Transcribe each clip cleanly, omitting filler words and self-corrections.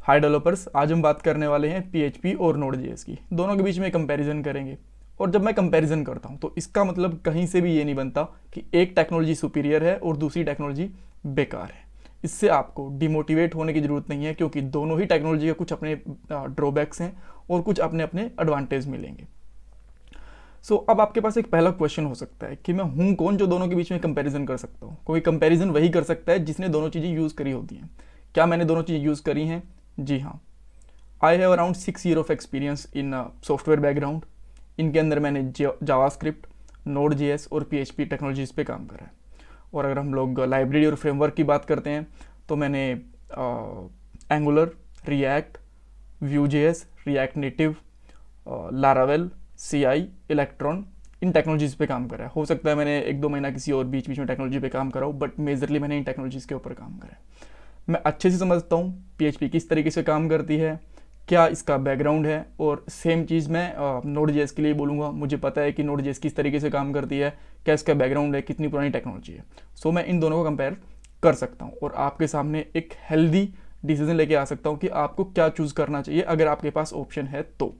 हाय developers, आज हम बात करने वाले हैं PHP और Node.js की। दोनों के बीच में कंपैरिजन करेंगे। और जब मैं कंपैरिजन करता हूं तो इसका मतलब कहीं से भी ये नहीं बनता कि एक टेक्नोलॉजी सुपीरियर है और दूसरी टेक्नोलॉजी बेकार है। इससे आपको डिमोटिवेट होने की ज़रूरत नहीं है, क्योंकि दोनों ही टेक्नोलॉजी के कुछ अपने ड्रॉबैक्स हैं और कुछ अपने अपने एडवांटेज मिलेंगे। अब आपके पास एक पहला क्वेश्चन हो सकता है कि मैं हूँ कौन जो दोनों के बीच में कंपैरिजन कर सकता हूँ। कोई कंपैरिजन वही कर सकता है जिसने दोनों चीज़ें यूज़ करी होती हैं। क्या मैंने दोनों चीज़ें यूज़ करी हैं? जी हाँ। I have around 6 year of experience in software background. इनके अंदर मैंने जावास्क्रिप्ट, Node.js और PHP टेक्नोलॉजीज़ पे काम करा है। और अगर हम लोग लाइब्रेरी और फ्रेमवर्क की बात करते हैं तो मैंने Angular, React, Vue.js, React Native, Laravel, CI, Electron, इन टेक्नोलॉजीज़ पे काम करा है। हो सकता है मैंने 1-2 महीना किसी और बीच बीच में टेक्नोलॉजी पे काम करा हूँ, बट मेजरली मैंने इन टेक्नोलॉजीज़ के ऊपर काम करा है। मैं अच्छे से समझता हूँ PHP किस तरीके से काम करती है, क्या इसका बैकग्राउंड है, और सेम चीज़ मैं Node.js के लिए बोलूँगा। मुझे पता है कि Node.js किस तरीके से काम करती है, क्या इसका बैकग्राउंड है, कितनी पुरानी टेक्नोलॉजी है। मैं इन दोनों को कंपेयर कर सकता हूँ और आपके सामने एक हेल्दी डिसीजन लेके आ सकता हूँ कि आपको क्या चूज़ करना चाहिए अगर आपके पास ऑप्शन है तो।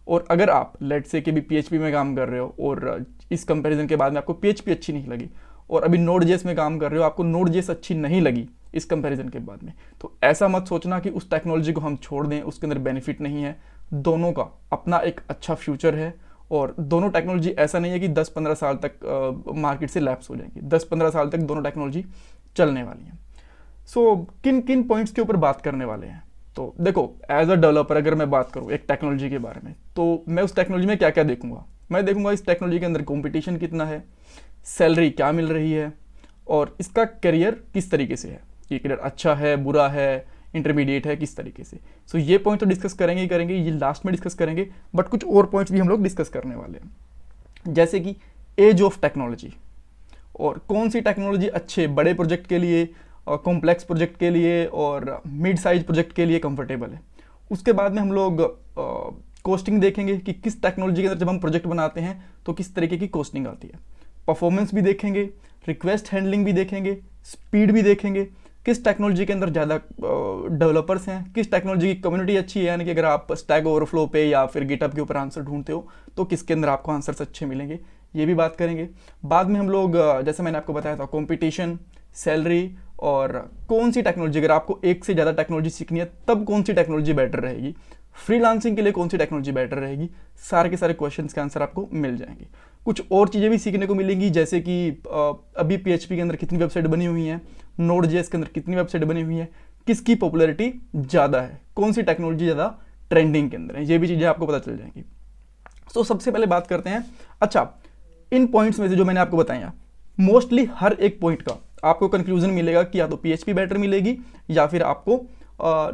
और अगर आप लेट से कि भी PHP में काम कर रहे हो और इस कंपैरिजन के बाद में आपको PHP अच्छी नहीं लगी, और अभी Node.js में काम कर रहे हो, आपको Node.js अच्छी नहीं लगी इस कंपैरिजन के बाद में, तो ऐसा मत सोचना कि उस टेक्नोलॉजी को हम छोड़ दें, उसके अंदर बेनिफिट नहीं है। दोनों का अपना एक अच्छा फ्यूचर है और दोनों टेक्नोलॉजी ऐसा नहीं है कि 10-15 साल तक मार्केट से लैप्स हो जाएंगी। 10-15 साल तक दोनों टेक्नोलॉजी चलने वाली हैं। किन किन पॉइंट्स के ऊपर बात करने वाले हैं? तो देखो, एज अ डेवलपर अगर मैं बात करूँ एक टेक्नोलॉजी के बारे में, तो मैं उस टेक्नोलॉजी में क्या क्या देखूंगा। मैं देखूंगा इस टेक्नोलॉजी के अंदर कंपटीशन कितना है, सैलरी क्या मिल रही है, और इसका करियर किस तरीके से है। ये करियर अच्छा है, बुरा है, इंटरमीडिएट है, किस तरीके से। ये पॉइंट तो डिस्कस करेंगे ही करेंगे, ये लास्ट में डिस्कस करेंगे, बट कुछ और पॉइंट्स भी हम लोग डिस्कस करने वाले हैं, जैसे कि एज ऑफ टेक्नोलॉजी और कौन सी टेक्नोलॉजी अच्छे बड़े प्रोजेक्ट के लिए, कॉम्प्लेक्स प्रोजेक्ट के लिए और मिड साइज प्रोजेक्ट के लिए कंफर्टेबल है। उसके बाद में हम लोग कॉस्टिंग देखेंगे कि किस टेक्नोलॉजी के अंदर जब हम प्रोजेक्ट बनाते हैं तो किस तरीके की कॉस्टिंग आती है। परफॉर्मेंस भी देखेंगे, रिक्वेस्ट हैंडलिंग भी देखेंगे, स्पीड भी देखेंगे, किस टेक्नोलॉजी के अंदर ज़्यादा डेवलपर्स हैं, किस टेक्नोलॉजी की कम्युनिटी अच्छी है। यानी कि अगर आप स्टैक ओवरफ्लो पे या फिर गिटहब के ऊपर आंसर ढूंढते हो तो किसके अंदर आपको आंसर्स अच्छे मिलेंगे, ये भी बात करेंगे। बाद में हम लोग जैसे मैंने आपको बताया था, कंपटीशन, सैलरी और कौन सी टेक्नोलॉजी, अगर आपको एक से ज़्यादा टेक्नोलॉजी सीखनी है तब कौन सी टेक्नोलॉजी बेटर रहेगी, फ्रीलांसिंग के लिए कौन सी टेक्नोलॉजी बेटर रहेगी, सारे के सारे क्वेश्चंस के आंसर आपको मिल जाएंगे। कुछ और चीज़ें भी सीखने को मिलेंगी, जैसे कि अभी PHP के अंदर कितनी वेबसाइट बनी हुई है, Node.js के अंदर कितनी वेबसाइट बनी हुई है, किसकी पॉपुलैरिटी ज़्यादा है, कौन सी टेक्नोलॉजी ज़्यादा ट्रेंडिंग के अंदर है, ये भी चीज़ें आपको पता चल जाएंगी। सबसे पहले बात करते हैं। अच्छा, इन पॉइंट्स में से जो मैंने आपको बताया, मोस्टली हर एक पॉइंट का आपको कंक्लूजन मिलेगा कि या तो PHP बेटर मिलेगी या फिर आपको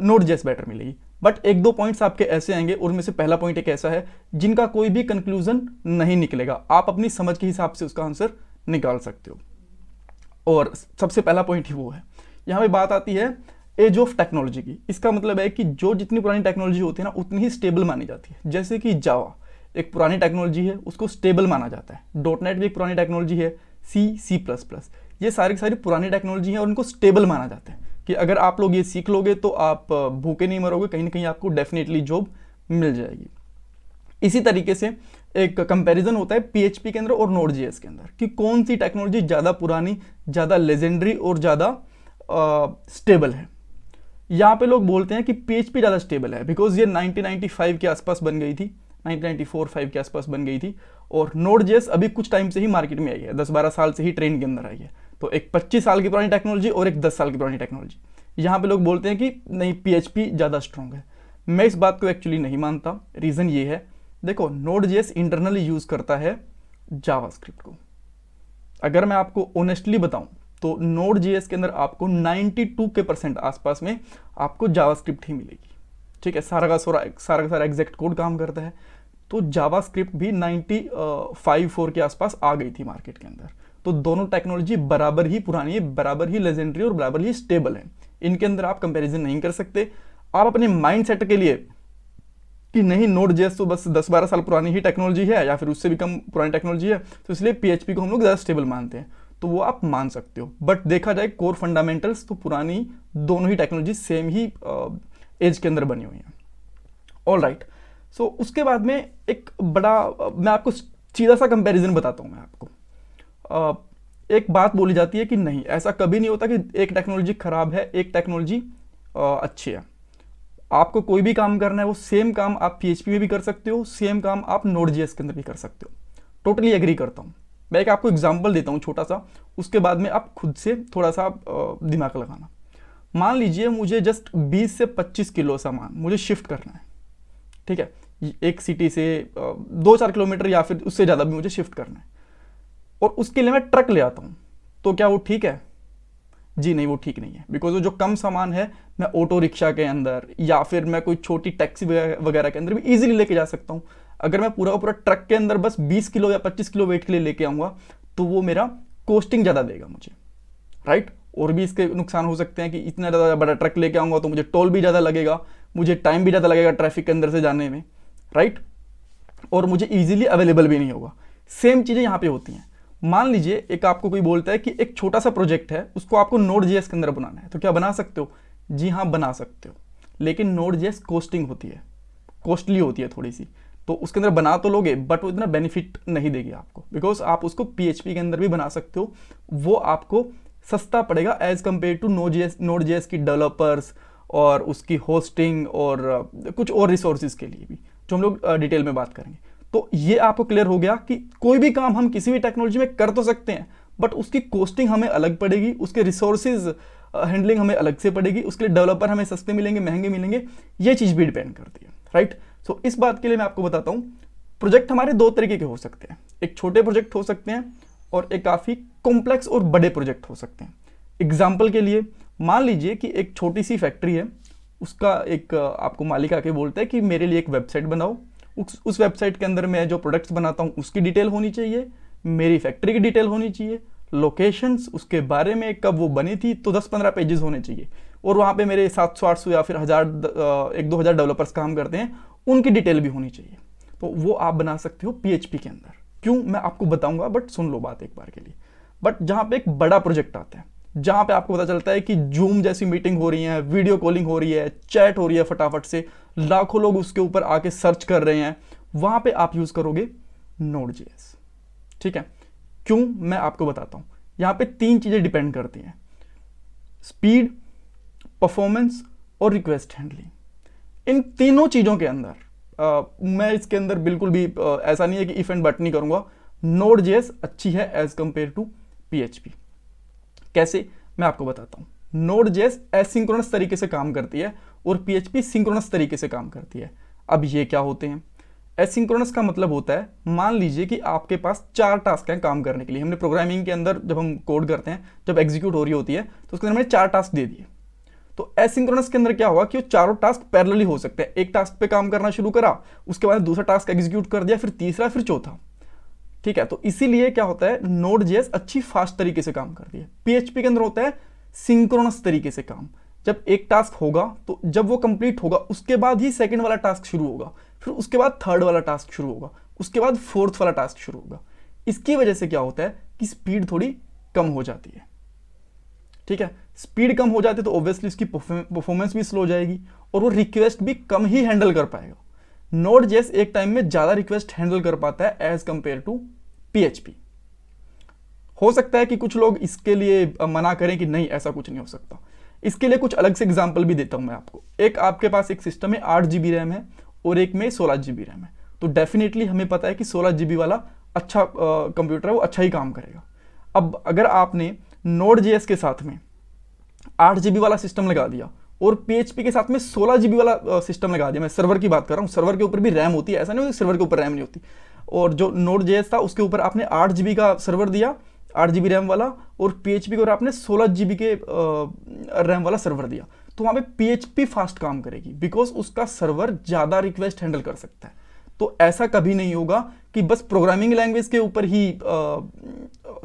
Node.js बेटर मिलेगी। बट 1-2 पॉइंट्स आपके ऐसे आएंगे, उनमें से पहला पॉइंट एक ऐसा है जिनका कोई भी कंक्लूजन नहीं निकलेगा, आप अपनी समझ के हिसाब से उसका आंसर निकाल सकते हो। और सबसे पहला पॉइंट ही वो है। यहाँ पे बात आती है एज ऑफ टेक्नोलॉजी की। इसका मतलब है कि जो जितनी पुरानी टेक्नोलॉजी होती है ना, उतनी ही स्टेबल मानी जाती है। जैसे कि जावा एक पुरानी टेक्नोलॉजी है, उसको स्टेबल माना जाता है। .NET भी एक पुरानी टेक्नोलॉजी है, C++, ये सारी की सारी पुरानी टेक्नोलॉजी है और उनको स्टेबल माना जाता है कि अगर आप लोग ये सीख लोगे तो आप भूखे नहीं मरोगे, कहीं ना कहीं आपको डेफिनेटली जॉब मिल जाएगी। इसी तरीके से एक कंपैरिजन होता है PHP के अंदर और Node.js के अंदर कि कौन सी टेक्नोलॉजी ज़्यादा पुरानी, ज़्यादा लेजेंडरी और ज़्यादा स्टेबल है। यहाँ पे लोग बोलते हैं कि PHP ज़्यादा स्टेबल है बिकॉज ये 1995 के आसपास बन गई थी, 1994-5 के आसपास बन गई थी, और Node.js अभी कुछ टाइम से ही मार्केट में आई है, 10-12 साल से ही ट्रेंड के अंदर आई है। तो एक 25 साल की पुरानी टेक्नोलॉजी और एक 10 साल की पुरानी टेक्नोलॉजी। यहाँ पे लोग बोलते हैं कि नहीं, PHP ज़्यादा स्ट्रॉन्ग है। मैं इस बात को एक्चुअली नहीं मानता। रीज़न ये है, देखो, Node.js इंटरनली यूज़ करता है जावास्क्रिप्ट को। अगर मैं आपको ऑनेस्टली बताऊं तो Node.js के अंदर आपको 92% आसपास में आपको जावास्क्रिप्ट ही मिलेगी। ठीक है, सारा का सारा एग्जैक्ट कोड काम करता है। तो जावास्क्रिप्ट भी 95-4 के आसपास आ गई थी मार्केट के अंदर। तो दोनों टेक्नोलॉजी बराबर ही पुरानी है, बराबर ही लेजेंडरी और बराबर ही स्टेबल है। इनके अंदर आप कंपैरिजन नहीं कर सकते। आप अपने माइंड सेट के लिए कि नहीं, Node.js तो बस 10-12 साल पुरानी ही टेक्नोलॉजी है या फिर उससे भी कम पुरानी टेक्नोलॉजी है, तो इसलिए PHP को हम लोग ज़्यादा स्टेबल मानते हैं, तो वो आप मान सकते हो। बट देखा जाए कोर फंडामेंटल्स तो पुरानी दोनों ही टेक्नोलॉजी सेम ही एज के अंदर बनी हुई हैं। ऑल राइट, सो उसके बाद में एक बड़ा, मैं आपको सीधा सा कंपैरिजन बताता हूँ मैं आपको। एक बात बोली जाती है कि नहीं, ऐसा कभी नहीं होता कि एक टेक्नोलॉजी खराब है, एक टेक्नोलॉजी अच्छी है। आपको कोई भी काम करना है, वो सेम काम आप PHP में भी कर सकते हो, सेम काम आप Node.js के अंदर भी कर सकते हो। टोटली एग्री करता हूँ। मैं एक आपको एग्जांपल देता हूँ छोटा सा, उसके बाद में आप खुद से थोड़ा सा दिमाग लगाना। मान लीजिए मुझे जस्ट 20 से 25 किलो सामान मुझे शिफ्ट करना है, ठीक है, एक सिटी से 2-4 किलोमीटर या फिर उससे ज़्यादा भी मुझे शिफ्ट करना है, और उसके लिए मैं ट्रक ले आता हूँ, तो क्या वो ठीक है? जी नहीं, वो ठीक नहीं है। बिकॉज वो जो कम सामान है मैं ऑटो रिक्शा के अंदर या फिर मैं कोई छोटी टैक्सी वगैरह के अंदर भी इजीली लेके जा सकता हूँ। अगर मैं पूरा पूरा ट्रक के अंदर बस 20 किलो या 25 किलो वेट के लिए लेके आऊँगा तो वो मेरा कॉस्टिंग ज़्यादा देगा मुझे, राइट। और भी इसके नुकसान हो सकते हैं कि इतना ज़्यादा बड़ा ट्रक लेके आऊँगा तो मुझे टोल भी ज़्यादा लगेगा, मुझे टाइम भी ज़्यादा लगेगा ट्रैफिक के अंदर से जाने में, राइट, और मुझे ईजिली अवेलेबल भी नहीं होगा। सेम चीज़ें यहाँ पे होती हैं। मान लीजिए एक आपको कोई बोलता है कि एक छोटा सा प्रोजेक्ट है, उसको आपको Node.js के अंदर बनाना है, तो क्या बना सकते हो? जी हाँ, बना सकते हो, लेकिन Node.js कॉस्टिंग होती है, कॉस्टली होती है थोड़ी सी, तो उसके अंदर बना तो लोगे बट वो इतना बेनिफिट नहीं देगी आपको, बिकॉज आप उसको PHP के अंदर भी बना सकते हो, वो आपको सस्ता पड़ेगा एज कम्पेयर टू Node.js की डेवलपर्स और उसकी होस्टिंग और कुछ और रिसोर्सेज के लिए भी, जो हम लोग डिटेल में बात करेंगे। तो ये आपको क्लियर हो गया कि कोई भी काम हम किसी भी टेक्नोलॉजी में कर तो सकते हैं, बट उसकी कॉस्टिंग हमें अलग पड़ेगी, उसके रिसोर्सेज हैंडलिंग हमें अलग से पड़ेगी, उसके लिए डेवलपर हमें सस्ते मिलेंगे, महंगे मिलेंगे, ये चीज़ भी डिपेंड करती है, राइट। सो इस बात के लिए मैं आपको बताता हूँ, प्रोजेक्ट हमारे दो तरीके के हो सकते हैं। एक छोटे प्रोजेक्ट हो सकते हैं और एक काफ़ी कॉम्प्लेक्स और बड़े प्रोजेक्ट हो सकते हैं। एग्जाम्पल के लिए मान लीजिए कि एक छोटी सी फैक्ट्री है, उसका एक आपको मालिक आके बोलता है कि मेरे लिए एक वेबसाइट बनाओ, उस वेबसाइट के अंदर मैं जो प्रोडक्ट्स बनाता हूँ उसकी डिटेल होनी चाहिए, मेरी फैक्ट्री की डिटेल होनी चाहिए, लोकेशंस, उसके बारे में कब वो बनी थी, तो 10-15 पेजेस होने चाहिए, और वहाँ पे मेरे 700-800 या फिर 1,000-2,000 डेवलपर्स काम करते हैं, उनकी डिटेल भी होनी चाहिए। तो वो आप बना सकते हो PHP के अंदर। क्यों, मैं आपको बताऊंगा, बट सुन लो बात एक बार के लिए। बट जहाँ पे एक बड़ा प्रोजेक्ट आता है, जहाँ पे आपको पता चलता है कि जूम जैसी मीटिंग हो रही है, वीडियो कॉलिंग हो रही है, चैट हो रही है फटाफट से, लाखों लोग उसके ऊपर आके सर्च कर रहे हैं, वहाँ पे आप यूज़ करोगे Node.js, ठीक है। क्यों, मैं आपको बताता हूँ। यहाँ पे 3 चीज़ें डिपेंड करती हैं, स्पीड, परफॉर्मेंस और रिक्वेस्ट हैंडलिंग। इन तीनों चीज़ों के अंदर मैं इसके अंदर बिल्कुल भी ऐसा नहीं है कि इफ एंड बट नहीं करूँगा, Node.js अच्छी है एज कंपेयर टू PHP। कैसे, मैं आपको बताता हूँ। Node.js एसिंक्रोनस तरीके से काम करती है और PHP सिंक्रोनस तरीके से काम करती है। अब ये क्या होते हैं? एसिंक्रोनस का मतलब होता है, मान लीजिए कि आपके पास 4 टास्क हैं काम करने के लिए। हमने प्रोग्रामिंग के अंदर जब हम कोड करते हैं, जब एग्जीक्यूट हो रही होती है, तो उसके अंदर हमने 4 टास्क दे दिए। तो एसिंक्रोनस के अंदर क्या होगा कि वो चारों टास्क पैरेलली हो सकते हैं। एक टास्क पे काम करना शुरू करा, उसके बाद दूसरा टास्क एग्जीक्यूट कर दिया, फिर तीसरा, फिर चौथा, ठीक है। तो इसीलिए क्या होता है, Node.js अच्छी फास्ट तरीके से काम करती है। PHP के अंदर होता है सिंक्रोनस तरीके से काम। जब एक टास्क होगा तो जब वो कंप्लीट होगा उसके बाद ही सेकंड वाला टास्क शुरू होगा, फिर उसके बाद थर्ड वाला टास्क शुरू होगा, उसके बाद फोर्थ वाला टास्क शुरू होगा। इसकी वजह से क्या होता है कि स्पीड थोड़ी कम हो जाती है, ठीक है। स्पीड कम हो जाती है तो ऑब्वियसली उसकी परफॉर्मेंस भी स्लो हो जाएगी और वो रिक्वेस्ट भी कम ही हैंडल कर पाएगा। Node.js एक टाइम में ज्यादा रिक्वेस्ट हैंडल कर पाता है एज कंपेयर टू PHP। हो सकता है कि कुछ लोग इसके लिए मना करें कि नहीं, ऐसा कुछ नहीं हो सकता। इसके लिए कुछ अलग से एग्जांपल भी देता हूं मैं आपको। एक आपके पास एक सिस्टम में 8 GB रैम है और एक में 16 GB रैम है, तो डेफिनेटली हमें पता है कि 16 GB वाला अच्छा कंप्यूटर है, वो अच्छा ही काम करेगा। अब अगर आपने Node.js के साथ में 8 GB वाला सिस्टम लगा दिया और PHP के साथ में 16 GB वाला सिस्टम लगा दिया, मैं सर्वर की बात कर रहा हूँ, सर्वर के ऊपर भी रैम होती है, ऐसा नहीं होता सर्वर के ऊपर रैम नहीं होती, और जो Node.js था उसके ऊपर आपने 8 GB का सर्वर दिया, 8 GB रैम वाला, और PHP के ऊपर आपने 16 GB के रैम वाला सर्वर दिया, तो वहाँ पे PHP फास्ट काम करेगी बिकॉज उसका सर्वर ज़्यादा रिक्वेस्ट हैंडल कर सकता है। तो ऐसा कभी नहीं होगा कि बस प्रोग्रामिंग लैंग्वेज के ऊपर ही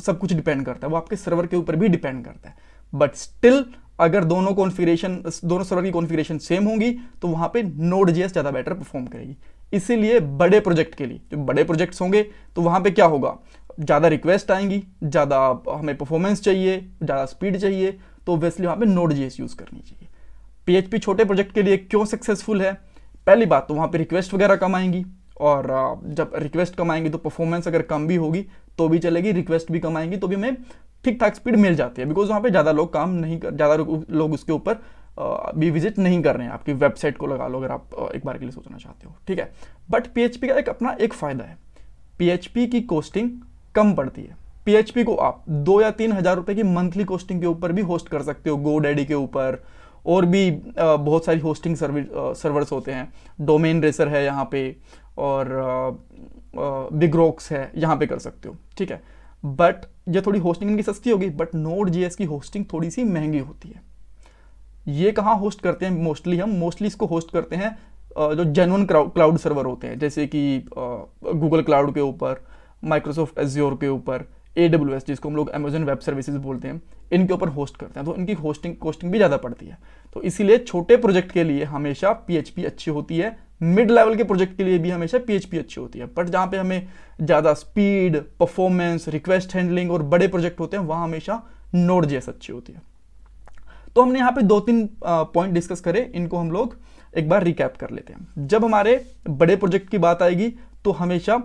सब कुछ डिपेंड करता है, वो आपके सर्वर के ऊपर भी डिपेंड करता है। बट स्टिल अगर दोनों सर्वर की कॉन्फ़िगरेशन सेम होंगी तो वहाँ पे Node.js ज़्यादा बेटर परफॉर्म करेगी। इसीलिए बड़े प्रोजेक्ट के लिए, जो बड़े प्रोजेक्ट्स होंगे तो वहाँ पे क्या होगा, ज़्यादा रिक्वेस्ट आएंगी, ज़्यादा हमें परफॉर्मेंस चाहिए, ज़्यादा स्पीड चाहिए, तो ऑब्वियसली वहाँ पे Node.js यूज़ करनी चाहिए। PHP छोटे प्रोजेक्ट के लिए क्यों सक्सेसफुल है? पहली बात तो वहाँ पे रिक्वेस्ट वगैरह कम आएंगी, और जब रिक्वेस्ट कम आएंगी तो परफॉर्मेंस अगर कम भी होगी तो भी चलेगी, रिक्वेस्ट भी कम आएंगी तो भी हमें ठीक ठाक स्पीड मिल जाती है, बिकॉज वहाँ पे ज़्यादा लोग काम नहीं कर, ज़्यादा लोग उसके ऊपर भी विजिट नहीं कर रहे हैं। आपकी वेबसाइट को लगा लो अगर आप एक बार के लिए सोचना चाहते हो, ठीक है। बट PHP का एक अपना एक फ़ायदा है, PHP की कॉस्टिंग कम पड़ती है। PHP को आप 2 या 3 हज़ार रुपये की मंथली कॉस्टिंग के ऊपर भी होस्ट कर सकते हो, GoDaddy के ऊपर, और भी बहुत सारी होस्टिंग सर्वर्स होते हैं, डोमेन रेसर है यहाँ पे, और बिगरॉक्स है, यहाँ पे कर सकते हो, ठीक है। बट ये थोड़ी होस्टिंग इनकी सस्ती होगी, बट Node.js की होस्टिंग थोड़ी सी महंगी होती है। ये कहाँ होस्ट करते हैं? मोस्टली इसको होस्ट करते हैं जो जेन्युइन क्लाउड सर्वर होते हैं, जैसे कि गूगल क्लाउड के ऊपर, माइक्रोसॉफ्ट एज्योर के ऊपर, AWS जिसको हम लोग अमेजन वेब सर्विसेज बोलते हैं, इनके ऊपर होस्ट करते हैं, तो इनकी कॉस्टिंग भी ज़्यादा पड़ती है। तो इसीलिए छोटे प्रोजेक्ट के लिए हमेशा PHP अच्छी होती है, मिड लेवल के प्रोजेक्ट के लिए भी हमेशा PHP अच्छी होती है। बट जहाँ पे हमें ज़्यादा स्पीड, परफॉर्मेंस, रिक्वेस्ट हैंडलिंग और बड़े प्रोजेक्ट होते हैं, वहाँ हमेशा Node.js अच्छी होती है। तो हमने यहाँ पे 2-3 पॉइंट डिस्कस करे, इनको हम लोग एक बार रिकैप कर लेते हैं। जब हमारे बड़े प्रोजेक्ट की बात आएगी तो हमेशा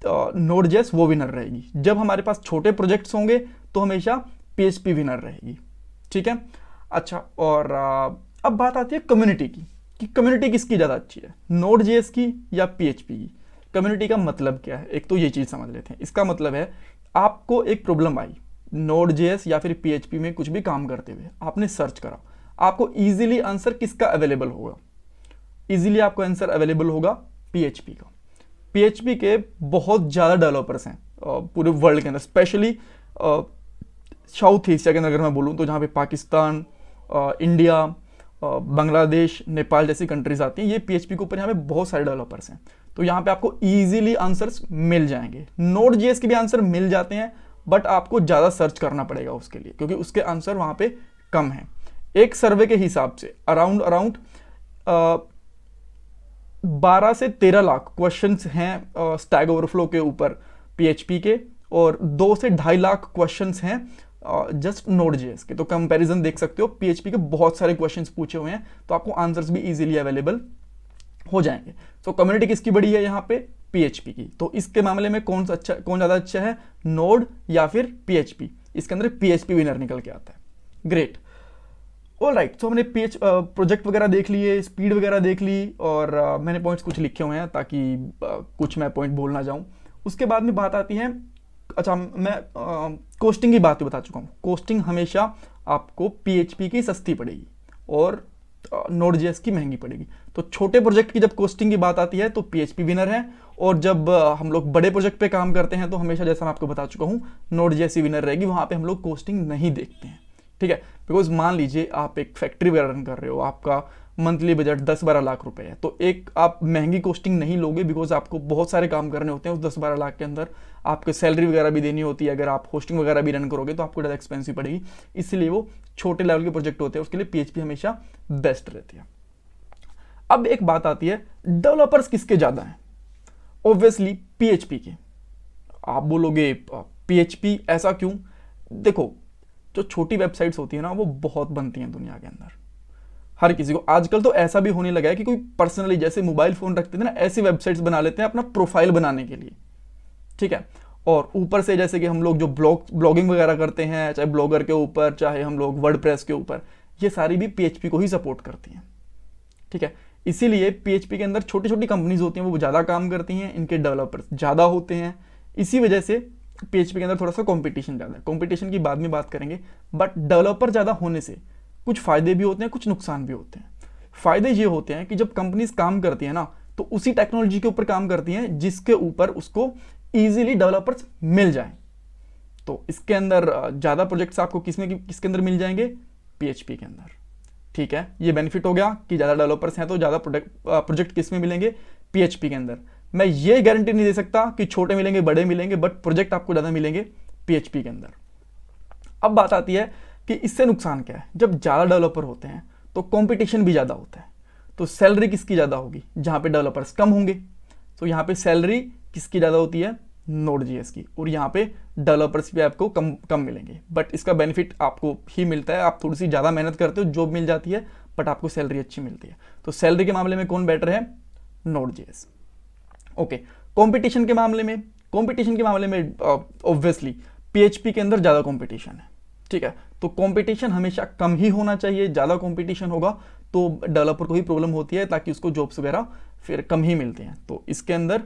Node.js वो विनर रहेगी। जब हमारे पास छोटे प्रोजेक्ट्स होंगे तो हमेशा PHP विनर रहेगी, ठीक है। अच्छा, और अब बात आती है कम्युनिटी की, कि कम्युनिटी किसकी ज़्यादा अच्छी है, Node.js की या PHP की? कम्युनिटी का मतलब क्या है? एक तो ये चीज़ समझ लेते हैं। इसका मतलब है, आपको एक प्रॉब्लम आई Node.js या फिर PHP में कुछ भी काम करते हुए, आपने सर्च करा, आपको इजीली आंसर किसका अवेलेबल होगा? इजीली आपको आंसर अवेलेबल होगा PHP का। PHP के बहुत ज़्यादा डेवलपर्स हैं पूरे वर्ल्ड के अंदर, स्पेशली साउथ एशिया के अंदर अगर मैं बोलूँ तो, जहाँ पे पाकिस्तान, इंडिया, बांग्लादेश, नेपाल जैसी कंट्रीज आती हैं, ये PHP के ऊपर यहाँ पे बहुत सारे डेवलपर्स हैं। तो यहाँ पे आपको इजीली आंसर्स मिल जाएंगे। Node.js के भी आंसर मिल जाते हैं, बट आपको ज़्यादा सर्च करना पड़ेगा उसके लिए, क्योंकि उसके आंसर वहाँ पे कम हैं। एक सर्वे के हिसाब से अराउंड 12 से 13 लाख क्वेश्चंस हैं स्टैक ओवरफ्लो के ऊपर PHP के, और 2 से 2.5 लाख क्वेश्चंस हैं जस्ट Node.js के। तो कंपैरिजन देख सकते हो, PHP के बहुत सारे क्वेश्चंस पूछे हुए हैं, तो आपको आंसर्स भी इजीली अवेलेबल हो जाएंगे। तो कम्युनिटी किसकी बड़ी है यहाँ पे? PHP की। तो इसके मामले में कौन ज़्यादा अच्छा है, Node या फिर PHP? इसके अंदर PHP विनर निकल के आता है। Great, all right. तो हमने प्रोजेक्ट वगैरह देख लिए, स्पीड वगैरह देख ली, और मैंने पॉइंट्स कुछ लिखे हुए हैं ताकि कुछ मैं पॉइंट बोल ना जाऊँ। उसके बाद में बात आती है, अच्छा मैं कोस्टिंग की बात बता चुका हूँ। कोस्टिंग हमेशा आपको PHP की सस्ती पड़ेगी और Node.js की महंगी पड़ेगी। तो छोटे प्रोजेक्ट की जब कोस्टिंग की बात आती है तो PHP विनर है, और जब हम लोग बड़े प्रोजेक्ट पे काम करते हैं तो हमेशा, जैसा मैं आपको बता चुका हूँ, Node.js ही विनर रहेगी। वहाँ पे हम लोग कोस्टिंग नहीं देखते हैं, ठीक है। बिकॉज मान लीजिए आप एक फैक्ट्री वगैरह रन कर रहे हो, आपका मंथली बजट 10-12 लाख रुपए है, तो एक आप महंगी कोस्टिंग नहीं लोगे, बिकॉज आपको बहुत सारे काम करने होते हैं उस 10-12 लाख के अंदर। आपके सैलरी वगैरह भी देनी होती है, अगर आप होस्टिंग वगैरह भी रन करोगे तो आपको ज़्यादा एक्सपेंसिव पड़ेगी। इसलिए वो छोटे लेवल के प्रोजेक्ट होते हैं, उसके लिए PHP हमेशा बेस्ट रहती है। अब एक बात आती है, डेवलपर्स किसके ज़्यादा हैं? ऑब्वियसली PHP के। आप बोलोगे PHP ऐसा क्यों? देखो, जो छोटी वेबसाइट्स होती है ना, वो बहुत बनती हैं दुनिया के अंदर, हर किसी को। आजकल तो ऐसा भी होने लगा है कि कोई पर्सनली, जैसे मोबाइल फ़ोन रखते थे ना, ऐसी वेबसाइट्स बना लेते हैं अपना प्रोफाइल बनाने के लिए, ठीक है। और ऊपर से जैसे कि हम लोग जो ब्लॉगिंग वगैरह करते हैं, चाहे ब्लॉगर के ऊपर, चाहे हम लोग वर्डप्रेस के ऊपर, ये सारी भी PHP को ही सपोर्ट करती हैं, ठीक है। इसीलिए PHP के अंदर छोटी छोटी कंपनीज होती हैं, वो ज़्यादा काम करती हैं, इनके डेवलपर्स ज़्यादा होते हैं। इसी वजह से PHP के अंदर थोड़ा सा कंपटीशन ज़्यादा है। कंपटीशन की बाद में बात करेंगे, बट डेवलपर ज़्यादा होने से कुछ फ़ायदे भी होते हैं, कुछ नुकसान भी होते हैं। फ़ायदे ये होते हैं कि जब कंपनीज काम करती हैं ना, तो उसी टेक्नोलॉजी के ऊपर काम करती हैं जिसके ऊपर उसको ईजिली डेवलपर्स मिल जाए। तो इसके अंदर ज़्यादा प्रोजेक्ट्स आपको किसके अंदर मिल जाएंगे? PHP के अंदर, ठीक है। ये बेनिफिट हो गया कि ज़्यादा डेवलपर्स हैं तो ज़्यादा प्रोजेक्ट किस में मिलेंगे? PHP के अंदर। मैं ये गारंटी नहीं दे सकता कि छोटे मिलेंगे, बड़े मिलेंगे, बट प्रोजेक्ट आपको ज़्यादा मिलेंगे PHP के अंदर। अब बात आती है कि इससे नुकसान क्या है। जब ज़्यादा डेवलपर होते हैं तो कंपटीशन भी ज़्यादा होता है, तो सैलरी किसकी ज़्यादा होगी? जहाँ पे डेवलपर्स कम होंगे, तो यहाँ पे सैलरी किसकी ज़्यादा होती है? Node.js की। और यहाँ पे डेवलपर्स भी आपको कम मिलेंगे, बट इसका बेनिफिट आपको ही मिलता है। आप थोड़ी सी ज़्यादा मेहनत करते हो, जॉब मिल जाती है, बट आपको सैलरी अच्छी मिलती है। तो सैलरी के मामले में कौन बेटर है? Node.js। ओके, कंपटीशन के मामले में ऑब्वियसली PHP के अंदर ज़्यादा कंपटीशन है, ठीक है। तो कंपटीशन हमेशा कम ही होना चाहिए, ज़्यादा कंपटीशन होगा तो डेवलपर को ही प्रॉब्लम होती है, ताकि उसको जॉब्स वगैरह फिर कम ही मिलते हैं। तो इसके अंदर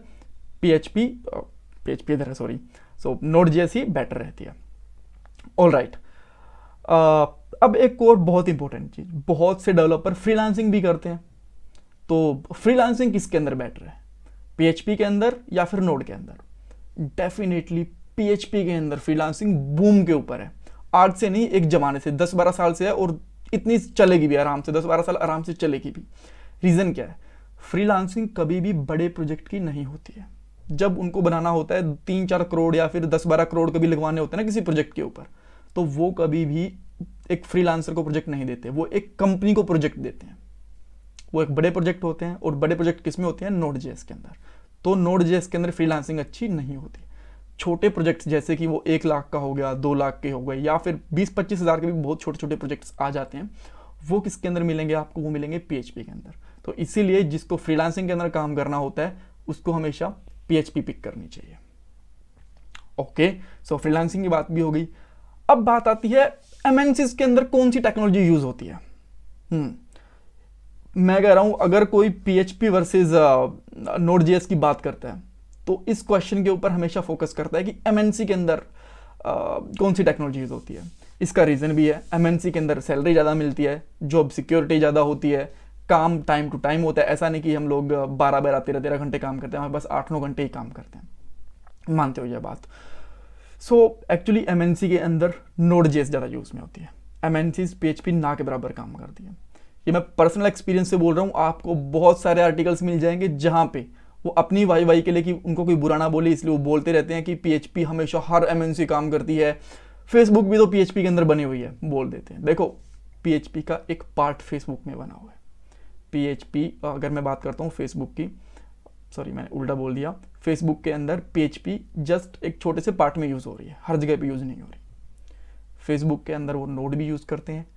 Node.js ही बेटर रहती है। ऑल राइट, अब एक और बहुत इंपॉर्टेंट चीज़, बहुत से डेवलपर फ्रीलांसिंग भी करते हैं। तो फ्रीलांसिंग किसके अंदर बेटर है, PHP के अंदर या फिर नोड के अंदर? डेफिनेटली PHP के अंदर फ्रीलांसिंग बूम के ऊपर है। आज से नहीं, एक जमाने से, 10-12 साल से है, और इतनी चलेगी भी आराम से, 10-12 साल आराम से चलेगी भी। रीज़न क्या है? फ्रीलांसिंग कभी भी बड़े प्रोजेक्ट की नहीं होती है। जब उनको बनाना होता है 3-4 करोड़ या फिर 10-12 करोड़ कभी लगवाने होते हैं ना किसी प्रोजेक्ट के ऊपर, तो वो कभी भी एक फ्रीलांसर को प्रोजेक्ट नहीं देते, वो एक कंपनी को प्रोजेक्ट देते हैं। वो एक बड़े प्रोजेक्ट होते हैं, और बड़े प्रोजेक्ट किस में होते हैं? Node.js के अंदर। तो Node.js के अंदर फ्रीलांसिंग अच्छी नहीं होती। छोटे प्रोजेक्ट्स जैसे कि वो 1 लाख का हो गया, 2 लाख के हो गए, या फिर 20-25 हज़ार के भी बहुत छोटे छोटे प्रोजेक्ट्स आ जाते हैं, वो किसके अंदर मिलेंगे आपको? वो मिलेंगे PHP के अंदर। तो इसीलिए जिसको फ्रीलांसिंग के अंदर काम करना होता है उसको हमेशा PHP पिक करनी चाहिए। ओके, सो फ्रीलांसिंग की बात भी हो गई। अब बात आती है MNCs के अंदर कौन सी टेक्नोलॉजी यूज होती है। मैं कह रहा हूं, अगर कोई PHP वर्सेस Node.js की बात करता है तो इस क्वेश्चन के ऊपर हमेशा फोकस करता है कि MNC के अंदर कौन सी टेक्नोलॉजी यूज होती है। इसका रीज़न भी है, MNC के अंदर सैलरी ज़्यादा मिलती है, जॉब सिक्योरिटी ज़्यादा होती है, काम टाइम टू टाइम होता है। ऐसा नहीं कि हम लोग 12-12, 13-13 घंटे काम करते हैं, हमारे पास 8-9 घंटे ही काम करते हैं। मानते हो यह बात? सो एक्चुअली MNC के अंदर Node.js ज़्यादा यूज़ में होती है। MNCs PHP ना के बराबर काम करती है। ये मैं पर्सनल एक्सपीरियंस से बोल रहा हूँ। आपको बहुत सारे आर्टिकल्स मिल जाएंगे जहाँ पे वो अपनी वाई के लिए, कि उनको कोई बुरा ना बोले इसलिए वो बोलते रहते हैं कि PHP हमेशा हर MNC काम करती है, फेसबुक भी तो PHP के अंदर बनी हुई है, बोल देते हैं। देखो, PHP का एक पार्ट फेसबुक में बना हुआ है। PHP, अगर मैं बात करता हूँ फेसबुक की, सॉरी मैंने उल्टा बोल दिया, फेसबुक के अंदर PHP जस्ट एक छोटे से पार्ट में यूज़ हो रही है, हर जगह पे यूज़ नहीं हो रही। फेसबुक के अंदर वो नोड भी यूज़ करते हैं,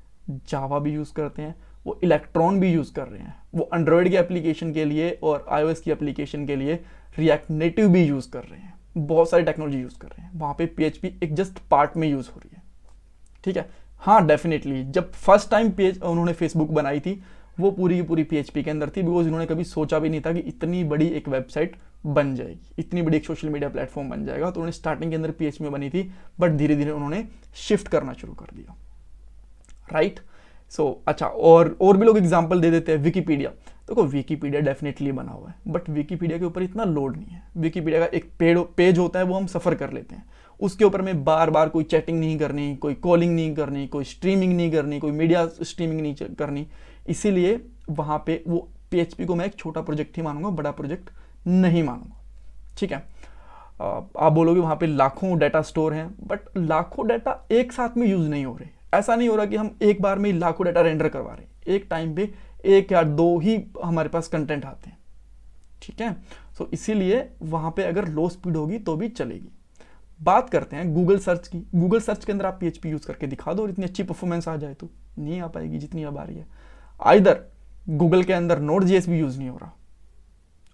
जावा भी यूज़ करते हैं, वो इलेक्ट्रॉन भी यूज़ कर रहे हैं, वो एंड्रॉयड की एप्लीकेशन के लिए और iOS की एप्लीकेशन के लिए रिएक्ट नेटिव भी यूज़ कर रहे हैं, बहुत सारी टेक्नोलॉजी यूज़ कर रहे हैं। वहाँ पे PHP एक जस्ट पार्ट में यूज़ हो रही है, ठीक है। हाँ, डेफिनेटली जब फर्स्ट टाइम उन्होंने फेसबुक बनाई थी वो पूरी की पूरी PHP के अंदर थी, बिकॉज इन्होंने कभी सोचा भी नहीं था कि इतनी बड़ी एक वेबसाइट बन जाएगी, इतनी बड़ी एक सोशल मीडिया प्लेटफॉर्म बन जाएगा। तो उन्होंने स्टार्टिंग के अंदर PHP में बनी थी, बट धीरे धीरे उन्होंने शिफ्ट करना शुरू कर दिया, राइट। सो अच्छा, और भी लोग एग्जांपल दे देते हैं। विकीपीडिया, देखो विकीपीडिया डेफिनेटली बना हुआ है, बट विकीपीडिया के ऊपर इतना लोड नहीं है। विकीपीडिया का एक पेज होता है, वो हम सफ़र कर लेते हैं, उसके ऊपर में बार बार कोई चैटिंग नहीं करनी, कोई कॉलिंग नहीं करनी, कोई स्ट्रीमिंग नहीं करनी, कोई मीडिया स्ट्रीमिंग नहीं करनी। इसीलिए वहाँ पे वो PHP को मैं एक छोटा प्रोजेक्ट ही मानूंगा, बड़ा प्रोजेक्ट नहीं मानूंगा, ठीक है। आप बोलोगे वहाँ पे लाखों डाटा स्टोर हैं, बट लाखों डाटा एक साथ में यूज़ नहीं हो रहे। ऐसा नहीं हो रहा कि हम एक बार में लाखों डाटा रेंडर करवा रहे हैं, एक टाइम पे 1 या 2 ही हमारे पास कंटेंट आते हैं, ठीक है। सो इसीलिए वहाँ पे अगर लो स्पीड होगी तो भी चलेगी। बात करते हैं गूगल सर्च की। गूगल सर्च के अंदर आप PHP यूज़ करके दिखा दो और इतनी अच्छी परफॉर्मेंस आ जाए, तो नहीं आ पाएगी जितनी अब आ रही है। आइदर गूगल के अंदर Node.js भी यूज़ नहीं हो रहा,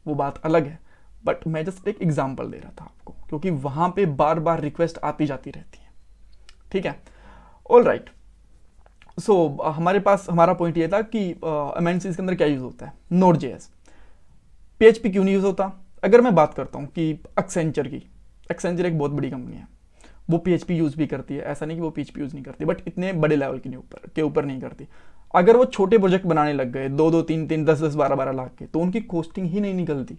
वो बात अलग है, बट मैं जस्ट एक एग्जांपल दे रहा था आपको, क्योंकि वहाँ पे बार बार रिक्वेस्ट आती जाती रहती है, ठीक है। ऑल राइट, सो हमारा पॉइंट ये था कि MNCs के अंदर क्या यूज़ होता है, Node.js। PHP क्यों नहीं यूज़ होता? अगर मैं बात करता हूँ कि एक्सेंचर की, एक्सेंचर एक बहुत बड़ी कंपनी है, वो PHP यूज़ भी करती है, ऐसा नहीं कि वो PHP यूज़ नहीं करती, बट इतने बड़े लेवल के ऊपर नहीं करती। अगर वो छोटे प्रोजेक्ट बनाने लग गए 2-2, 3-3, 10-10, 12-12 लाख के, तो उनकी कॉस्टिंग ही नहीं निकलती।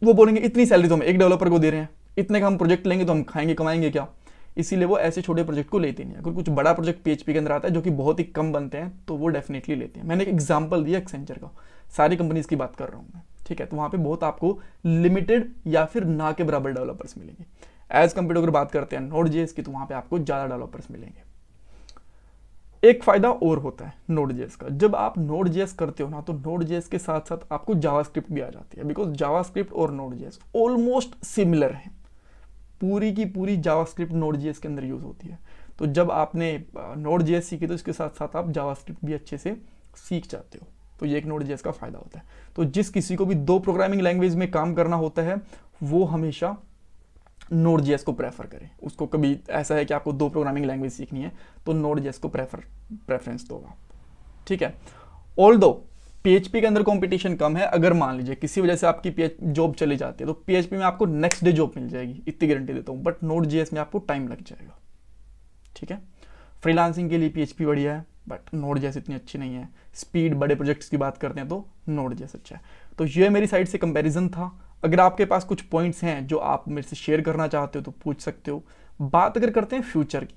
वो बोलेंगे इतनी सैलरी तो हम एक डेवलपर को दे रहे हैं, इतने का हम प्रोजेक्ट लेंगे तो हम खाएंगे कमाएंगे क्या? इसीलिए वो ऐसे छोटे प्रोजेक्ट को लेते नहीं। अगर कुछ बड़ा प्रोजेक्ट PHP के अंदर आता है जो कि बहुत ही कम बनते हैं, तो वो डेफिनेटली लेते हैं। मैंने एक एग्जांपल दिया एक्सेंचर का, सारी कंपनीज की बात कर रहा हूँ मैं, ठीक है। तो वहाँ पे बहुत आपको लिमिटेड या फिर ना के बराबर डेवलपर्स मिलेंगे। एज कम्पेयर अगर बात करते हैं Node.js की, तो वहाँ पे आपको ज़्यादा डेवलपर्स मिलेंगे। एक फ़ायदा और होता है Node.js का, जब आप Node.js करते हो ना, तो Node.js के साथ साथ आपको जावास्क्रिप्ट भी आ जाती है, बिकॉज जावास्क्रिप्ट और Node.js ऑलमोस्ट सिमिलर है। पूरी की पूरी जावास्क्रिप्ट Node.js के अंदर यूज़ होती है। तो जब आपने Node.js सीखी, तो इसके साथ साथ आप जावास्क्रिप्ट भी अच्छे से सीख जाते हो। तो ये एक Node.js का फ़ायदा होता है। तो जिस किसी को भी 2 प्रोग्रामिंग लैंग्वेज में काम करना होता है वो हमेशा Node.js को प्रेफर करें। उसको कभी ऐसा है कि आपको 2 प्रोग्रामिंग लैंग्वेज सीखनी है तो Node.js को प्रेफरेंस दो आप, ठीक है। ऑल्दो PHP के अंदर कंपटीशन कम है। अगर मान लीजिए किसी वजह से आपकी जॉब चली जाती है तो PHP में आपको नेक्स्ट डे जॉब मिल जाएगी, इतनी गारंटी देता हूँ। बट Node.js में आपको टाइम लग जाएगा, ठीक है। फ्रीलांसिंग के लिए PHP बढ़िया है बट Node.js इतनी अच्छी नहीं है। स्पीड, बड़े प्रोजेक्ट्स की बात करते हैं तो Node.js अच्छा है। तो ये मेरी साइड से कंपैरिजन था। अगर आपके पास कुछ पॉइंट्स हैं जो आप मेरे से शेयर करना चाहते हो तो पूछ सकते हो। बात अगर करते हैं फ्यूचर की,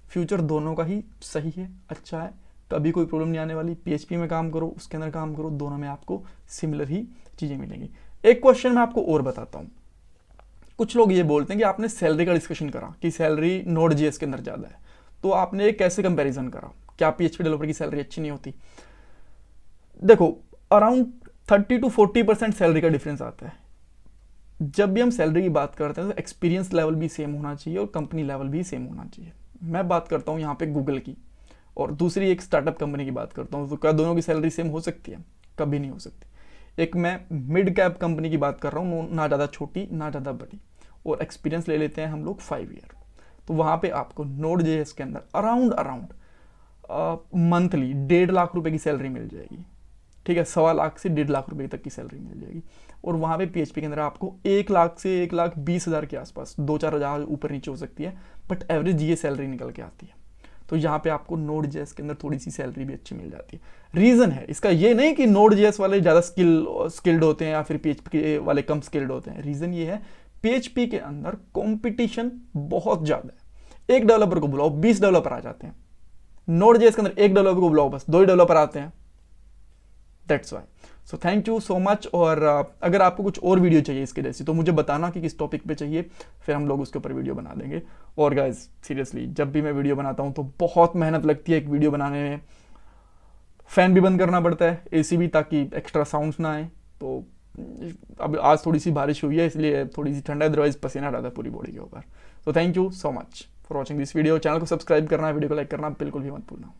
फ्यूचर दोनों का ही सही है, अच्छा है, कभी कोई प्रॉब्लम नहीं आने वाली। PHP में काम करो, उसके अंदर काम करो, दोनों में आपको सिमिलर ही चीज़ें मिलेंगी। एक क्वेश्चन मैं आपको और बताता हूँ। कुछ लोग ये बोलते हैं कि आपने सैलरी का डिस्कशन करा कि सैलरी Node.js के अंदर ज़्यादा है, तो आपने कैसे कंपैरिजन करा, क्या PHP डेवलपर की सैलरी अच्छी नहीं होती? देखो, अराउंड 30 to 40% सैलरी का डिफरेंस आता है। जब भी हम सैलरी की बात करते हैं तो एक्सपीरियंस लेवल भी सेम होना चाहिए और कंपनी लेवल भी सेम होना चाहिए। मैं बात करता हूँ यहाँ पे गूगल की और दूसरी एक स्टार्टअप कंपनी की बात करता हूँ, तो क्या दोनों की सैलरी सेम हो सकती है? कभी नहीं हो सकती। एक मैं मिड कैप कंपनी की बात कर रहा हूँ, ना ज़्यादा छोटी ना ज़्यादा बड़ी, और एक्सपीरियंस ले लेते हैं हम लोग 5 ईयर। तो वहाँ पे आपको Node.js के अंदर अराउंड मंथली 1.5 लाख रुपए की सैलरी मिल जाएगी, ठीक है। 1.25 लाख से 1.5 लाख रुपए तक की सैलरी मिल जाएगी। और वहाँ पे PHP के अंदर आपको 1 लाख से 1,20,000 के आसपास, 2-4 हज़ार ऊपर नीचे हो सकती है, बट एवरेज ये सैलरी निकल के आती है। तो यहाँ पे आपको Node.js के अंदर थोड़ी सी सैलरी भी अच्छी मिल जाती है। रीज़न है इसका ये नहीं कि Node.js वाले ज़्यादा स्किल्ड होते हैं या फिर PHP वाले कम स्किल्ड होते हैं। रीज़न ये है PHP के अंदर कंपटीशन बहुत ज़्यादा है। एक डेवलपर को बुलाओ 20 डेवलपर आ जाते हैं। Node.js के अंदर एक डेवलपर को बुलाओ बस 2 ही डेवलपर आते हैं। That's why. So thank you so much. और अगर आपको कुछ और वीडियो चाहिए इसके जैसी तो मुझे बताना कि किस टॉपिक पे चाहिए, फिर हम लोग उसके ऊपर वीडियो बना देंगे। और गाइज सीरियसली जब भी मैं वीडियो बनाता हूँ तो बहुत मेहनत लगती है एक वीडियो बनाने में। फ़ैन भी बंद करना पड़ता है, AC भी, ताकि एक्स्ट्रा साउंड्स ना आए। तो अब आज थोड़ी सी बारिश हुई है इसलिए थोड़ी सी ठंडा, अदरवाइज पसीना रहता है पूरी बॉडी के ऊपर। तो thank you so much for watching this video. Channel को सब्सक्राइब करना, वीडियो को लाइक करना बिल्कुल भी मत भूलना।